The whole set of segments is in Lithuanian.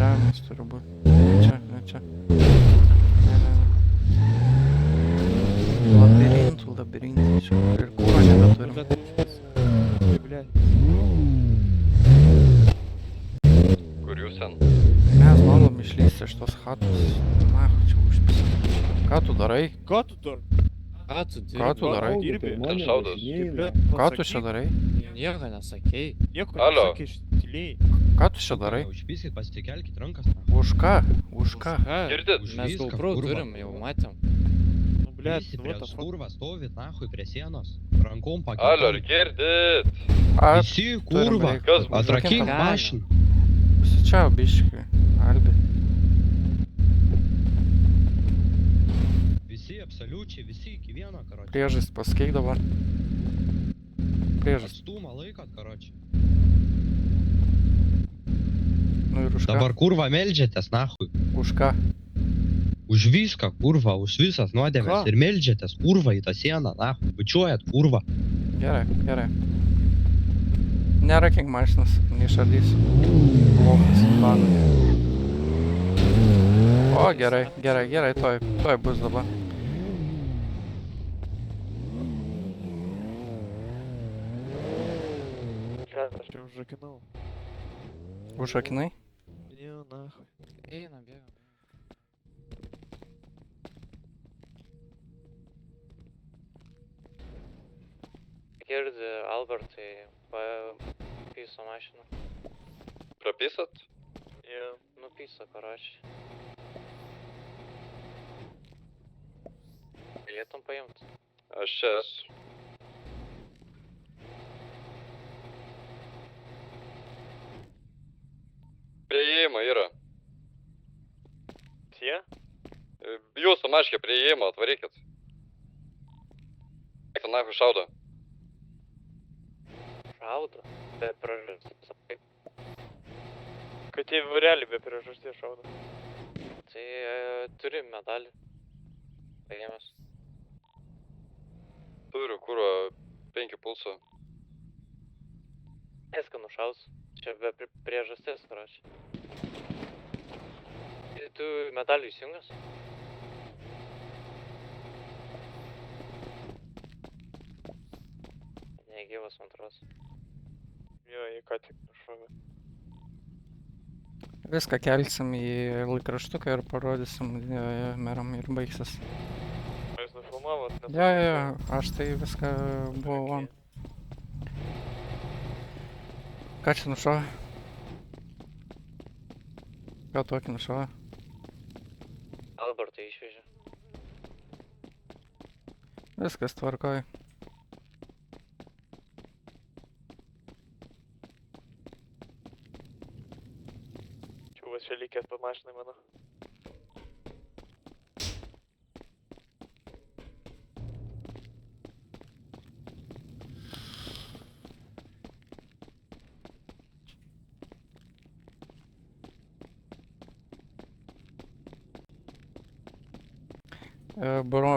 Važiavimas turi būti. Čia, ne čia. Ne. Labirintų čia. Ir kūro nebeturim. Kur jūs ten? Mes bandom išlysti iš tos chatos. Na, čia užpisa. Ką tu darai? Ką tu dar? Ką tu darai? Dirbi. Ten šaudos. Ką tu čia darai? Nieko nesakei. Nieko Alio. nesakė iš tylėjai. Ką tu čia darai? Užpyskit, pasitikelkit rankas. Už ką? Už ką? Girdit? Mes Viską, GoPro kurva. turim, jau matėm. Nu, blėt, Visi what prie the fuck. kurva stovit, nahui, prie sienos. Rankom Alio, ar pakėlėm. girdit? Aš Visi kurva. reikalą. Kas bus? Atrakink Galima. mašiną. čia biški. Albi. Visi, absoliučiai, visi iki vieno, karoči. Priežastį paskeik dabar. Priežastį. Atstumą laikot, karoči. Nu ir už ką? Dabar kurva meldžiatės, nahui. Už ką? Už viską, kurva, už visas nuodėmės. Ką? Ir meldžiatės, kurva, į tą sieną, nahui. Bučiuojat, kurva. Gerai. Nerakink mašinas, neišardysiu. Blokas, banų. O, gerai, toj bus dabar. Aš jau užrakinau. Užrakinai? Ne, nahui. Eina, bėga. Girdi, Albertai, papyso mašiną. Prapisat? Yeah. Nupyso, karoči. Galėtum paimt. Aš čia esu. Prieėjimo yra. Tie? Jūsų maškė prieėjimo, atvarykit. Ten nahui šaudo. Šaudo. Be priežasties. Kad jie realiai be priežasties šaudo. Tai turi medalį. Paėmęs. Turiu kūro 5 pulso. Eską nušaus. Čia be priežasties, karoči. Tu medalių įsijungęs? Negyvas, man atrodo. Jo, jie ką tik nušovė. Viską kelsim į laikraštuką ir parodysim meram ir baigsis. Jūs nufilmavot? Jo, aš tai viską buvau on. Ką čia nušovė? Ką tokį nušovė? Albertai išvežė. Viskas tvarkoj. Čiuvas čia likęs pat mašinai mano.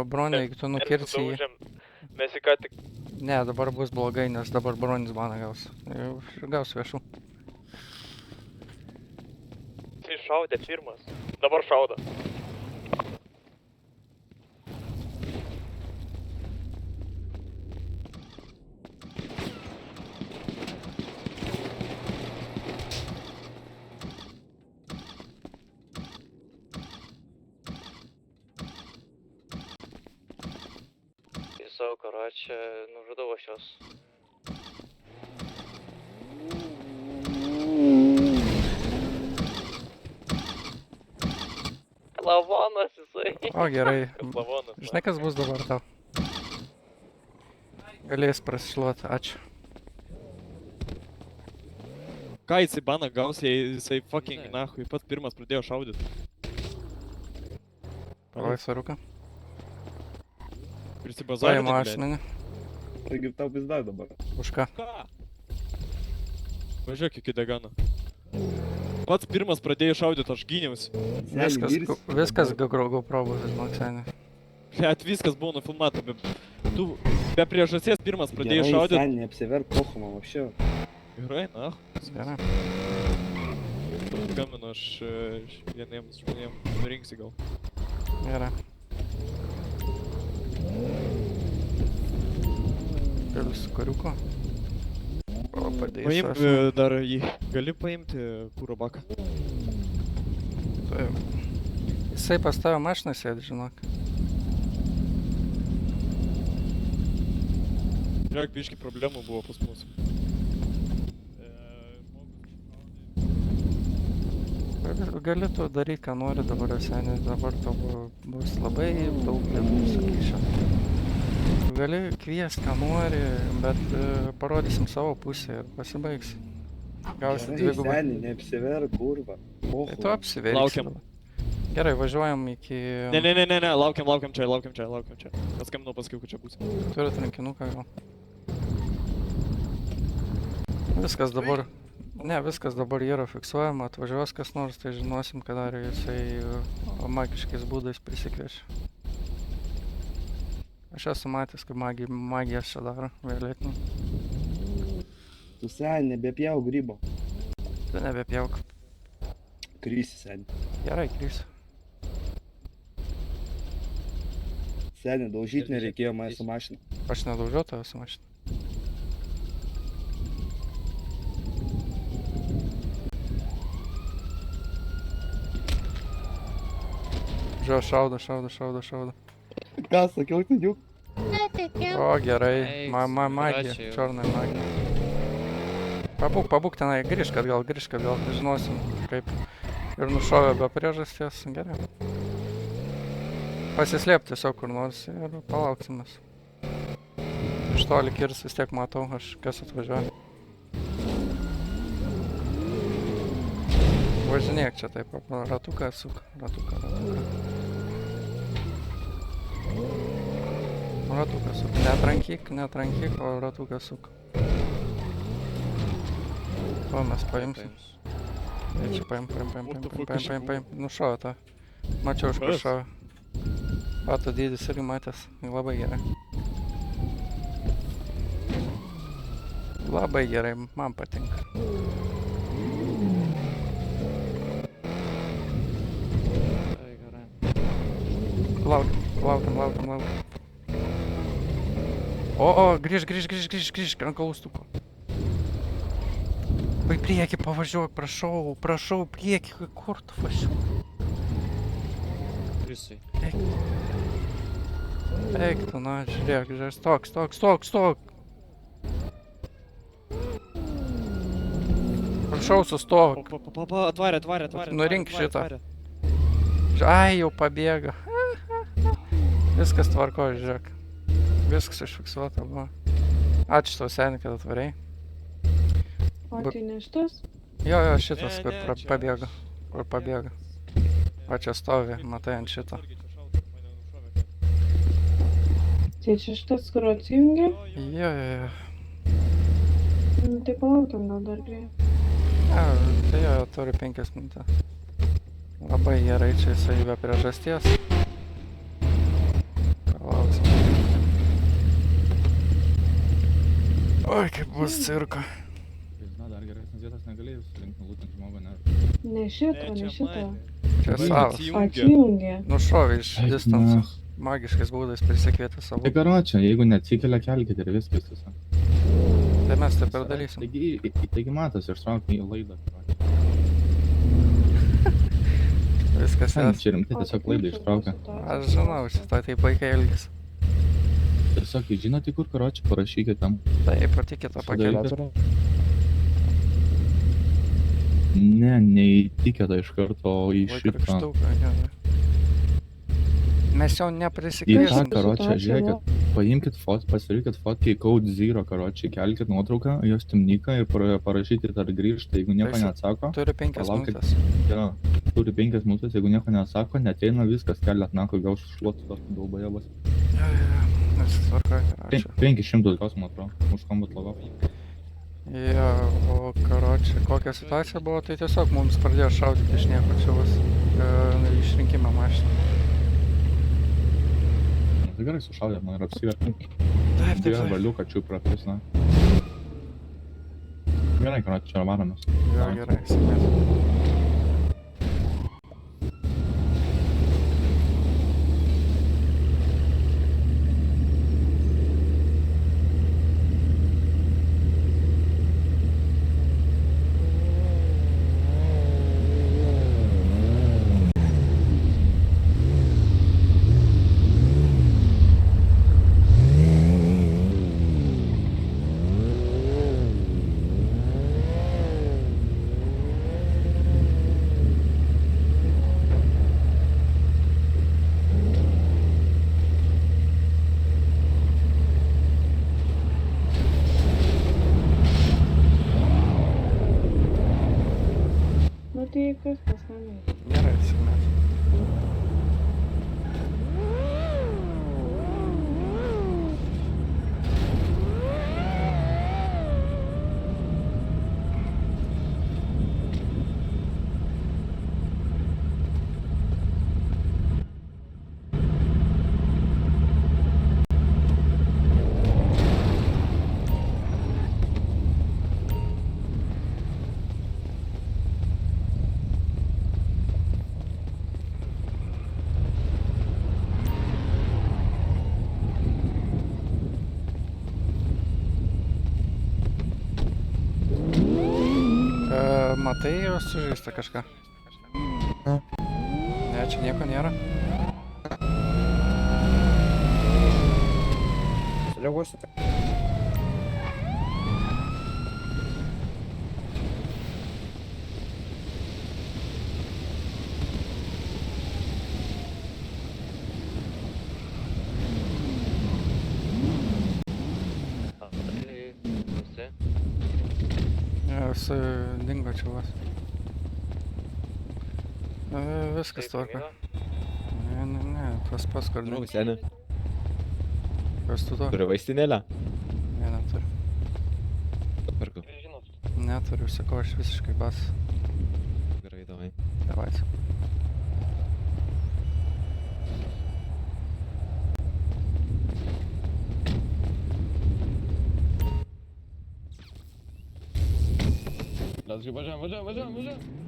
Bronė, jeigu tu nukirsi jį. Mes į ką tik... Ne, dabar bus blogai, nes dabar Bronis baną gaus. Gaus viešų. Jis šaudė pirmas. Dabar šaudo. Savo karočią nužudau aš jos. Lavonas jisai. O, gerai. Lavonas. Žinai, kas bus dabar tau? Galės prasišluoti, ačiū. Ką jisai baną gaus, jei jisai fucking nahui pats pirmas pradėjo šaudyti. Oi, svaruka. Oi, Prisibazarė, mašina, ne? Taigi tau pizda dabar. Už ką? Ką? Važiuok iki Degano. Pats pirmas pradėjo šaudyti, aš gyniausi. Viskas GoPro bus, žinok, seniai. Liet, viskas buvo nufilmuota, tu be priežasties pirmas pradėjai šaudyti. Сань, не обсеверь похума вообще. Gerai, na. Gerai. paskambinu aš vieniems žmonėms, nurinksi gal. Gerai. Galiu su kariuku. O, padėsiu Paimk aš. dar jį. Gali paimti kūro baką. Taip. Jisai pas tave mašiną sėdi, žinok. Žiūrėk, biški problemų buvo pas mus. Gali tu daryti, ką nori dabar, seniai, dabar tau bus labai daug jėgų sukyšę. Gali kviest, ką nori, bet parodysim savo pusę ir pasibaigs. Gausi dvigubą. Seniai, neapsiver, kurva. Tai tu apsiverksi. Laukiam. Gerai, važiuojam iki... Ne, laukiam čia. Paskambinau paskiau, kad čia bus. Turit rankinuką gal. Viskas dabar... Ne, viskas dabar yra fiksuojama, atvažiuos kas nors, tai žinosim, kada jisai magiškais būdais prisikviečia. Aš esu matęs, kaip magijas čia daro, vėlėtinu. Tu seniai, nebepjau grybo. Tu nebepjauk. Krysi seniai. Gerai, krysiu. Seniai, daužyt nereikėjo mane su mašina. Aš nedaužiau tave su mašina. Žiūrėjau, šaudo. Ką, sakiau, tai juk? O, gerai. Eik, Magija, račiau. čornai magija. Pabūk tenai, grįžk atgal, žinosim kaip. Ir nušovė be priežasties, gerai. Pasislėp tiesiog kur nors ir palauksim mes. Iš toli kirs vis tiek matau, aš kas atvažiuoja. Važinėk čia taip, ratuką suk, ratuką. Ratuką suk, netrankyk, o ratuką suk. To mes paimsim. Tai čia paim. Nušovė tą. Mačiau iš kur šovė. Pato dydis irgi matęs, labai gerai. Labai gerai, man patinka. Laukiam. O, grįžk ant klaustuko. Vai priekį pavažiuok, prašau, priekį, kur tu važiuoji? Krisai. Eik tu, na, žiūrėk, stok. Prašau, sustok. Atvarė. Nurink šitą. Ai, jau pabėga. Viskas tvarko, žiūrėk. Viskas išfiksuota buvo. Ačiū tau, seniai, kad atvarei. O tai ne šitas? Jo, šitas, kur pabėga. O čia stovi, matai ant šito. Tai čia šitas, kur atsijungia? Jo. Tai palaukiam gal dar greit. Tai jo, turi 5 minutės. Labai gerai, čia jisai be priežasties. Palauksim. Oi, kaip bus cirko. Na, dar geresnės vietos negalėjau surinkti nulūtant žmogų, ne? Ne šitą. Čia savas. Atsijungia. Nušovė iš distancijos. Magiškais būdais prisikvietė savo. Tai karočią, jeigu neatsikelia, kelkite ir viskas tiesiog. Tai mes taip ir darysim. Taigi matas, ištraukti į laidą. Viskas Sen, es. čia rimtai tiesiog laidą ištraukia. Aš žinau, šitą taip vaikai elgis. Tiesiog, žinote, kur karočią, parašykite tam. Taip, patikėtą pakelią. Ne, neįtikėta iš karto į šitą. Mes jau Į tą neprisikviesim. karočią, žiūrėkit, paimkit fotkę, pasidarykit fotkę į Code Zero karočią, kelkit nuotrauką, jos timniką ir parašykit ar grįžta, jeigu nieko Taip, neatsako. Turi 5 Palaukit. minutės. Ja, turi 5 minutės, jeigu nieko neatsako, neteina viskas, keliat nako, gaus šluotų tos dalbajavas. Viskas tvarkoja, ačiū. 500 gaus, man atrodo, už kombat logo. Jo, o karočią, kokia situacija buvo, tai tiesiog mums pradėjo šaudyti iš nieko čia vas išrinkimą mašiną. Tai gerai sušaudė, man ir apsivertė. Taip. Dėl valiuką čia prapis, na. Gerai, karočią, čia varomės. Jo, gerai, sėkmės. tai kas pas namai? Gerai, sėkmės. Matai jau sužeista kažką? Ne, čia nieko nėra. Reaguosiu. Visi. Visi dingo čia vos. Viskas Taip, tvarko. Inga. Ne, tas pats kur Žinau, dingo. seni, Kas tu to? turi vaistinėlę? Ne, neturiu. Perku. Neturiu, sakau, aš visiškai bas. Gerai, davai. Davai. Važiuojam.